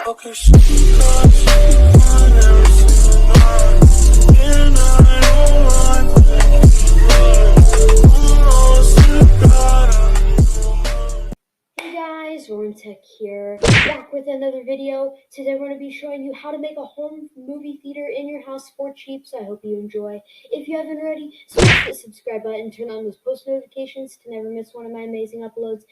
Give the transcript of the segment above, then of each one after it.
Okay, she got fun every single night, and I don't want to Hey guys, IrwinTech here, back with another video. Today we're going to be showing you how to make a home movie theater in your house for cheap, so I hope you enjoy. If you haven't already, smash the subscribe button and turn on those post notifications to never miss one of my amazing uploads.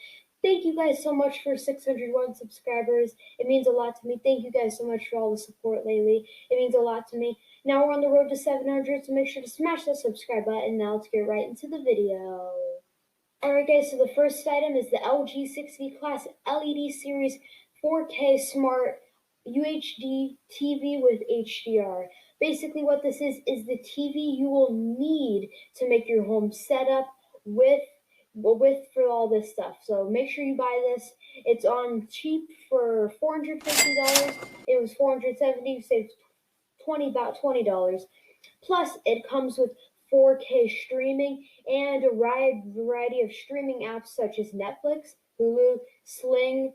Thank you guys so much for 601 subscribers. It means a lot to me. Thank you guys so much for all the support lately. It means a lot to me. Now we're on the road to 700, so make sure to smash that subscribe button. Now let's get right into the video. Alright guys, so the first item is the LG 6V Class LED Series 4K Smart UHD TV with HDR. Basically what this is the TV you will need to make your home setup with for all this stuff. So make sure you buy this. It's on cheap for $450. It was $470, saved about $20. Plus, it comes with 4K streaming and a wide variety of streaming apps such as Netflix, Hulu, Sling,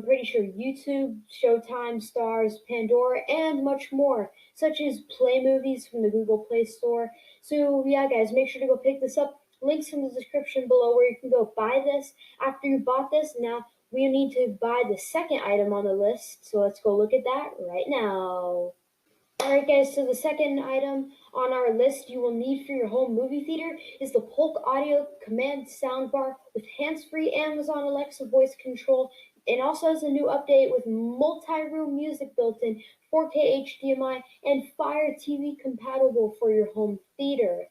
pretty sure YouTube, Showtime, Stars, Pandora, and much more, such as Play Movies from the Google Play Store. So yeah, guys, make sure to go pick this up. Links in the description below where you can go buy this. After you bought this, now we need to buy the second item on the list. So let's go look at that right now. Alright guys, so the second item on our list you will need for your home movie theater is the Polk Audio Command Soundbar with hands-free Amazon Alexa voice control, and also has a new update with multi-room music built in, 4K HDMI, and Fire TV compatible for your home theater.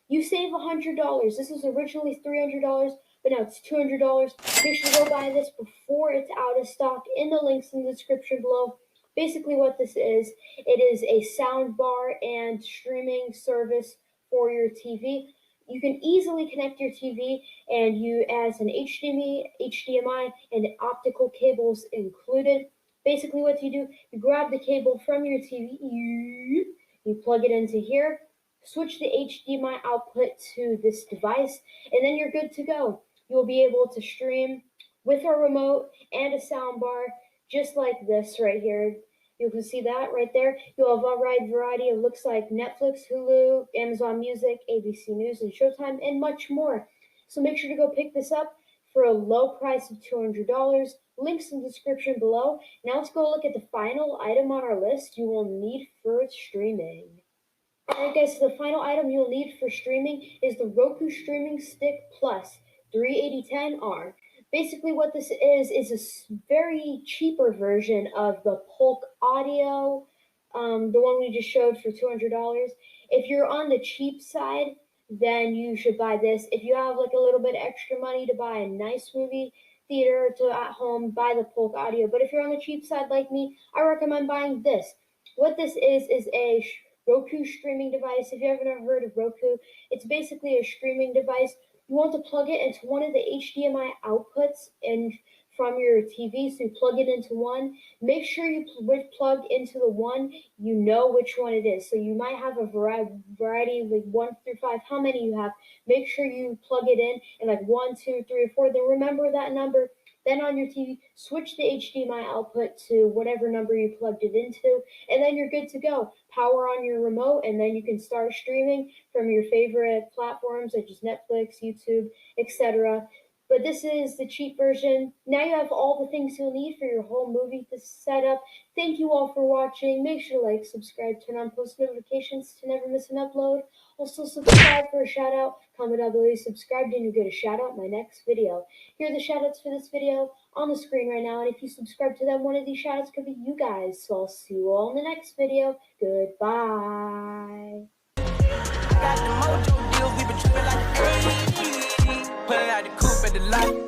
You save $100. This was originally $300, but now it's $200. Make sure to go buy this before it's out of stock in the links in the description below. Basically what this is, it is a sound bar and streaming service for your TV. You can easily connect your TV and you as an HDMI and optical cables included. Basically what you do, you grab the cable from your TV, you plug it into here, switch the HDMI output to this device, and then you're good to go. You'll be able to stream with a remote and a sound bar just like this right here. You can see that right there. You'll have a wide variety of looks like Netflix, Hulu, Amazon Music, ABC News, and Showtime, and much more. So make sure to go pick this up for a low price of $200. Links in the description below. Now let's go look at the final item on our list you will need for streaming. Alright guys, so the final item you'll need for streaming is the Roku Streaming Stick Plus 38010R. Basically what this is a very cheaper version of the Polk Audio, the one we just showed for $200. If you're on the cheap side, then you should buy this. If you have like a little bit extra money to buy a nice movie theater to at home, buy the Polk Audio. But if you're on the cheap side like me, I recommend buying this. What this is a Roku streaming device. If you haven't heard of Roku, it's basically a streaming device. You want to plug it into one of the HDMI outputs and from your TV, so you plug it into one. Make sure you plug into the one you know which one it is. So you might have a variety like 1 through 5, how many you have. Make sure you plug it in and like 1, 2, 3, or 4. Then remember that number. Then on your TV, switch the HDMI output to whatever number you plugged it into, and then you're good to go. Power on your remote, and then you can start streaming from your favorite platforms such as Netflix, YouTube, etc. But this is the cheap version. Now you have all the things you'll need for your whole movie setup. Thank you all for watching. Make sure to like, subscribe, turn on post notifications to never miss an upload. Also subscribe for a shout out. Comment down below you subscribed and you get a shout out in my next video. Here are the shout outs for this video on the screen right now. And if you subscribe to them, one of these shout outs could be you guys. So I'll see you all in the next video. Goodbye. Got the mojo deals, we been tripping like 80. Pulling out the coupe at the lot.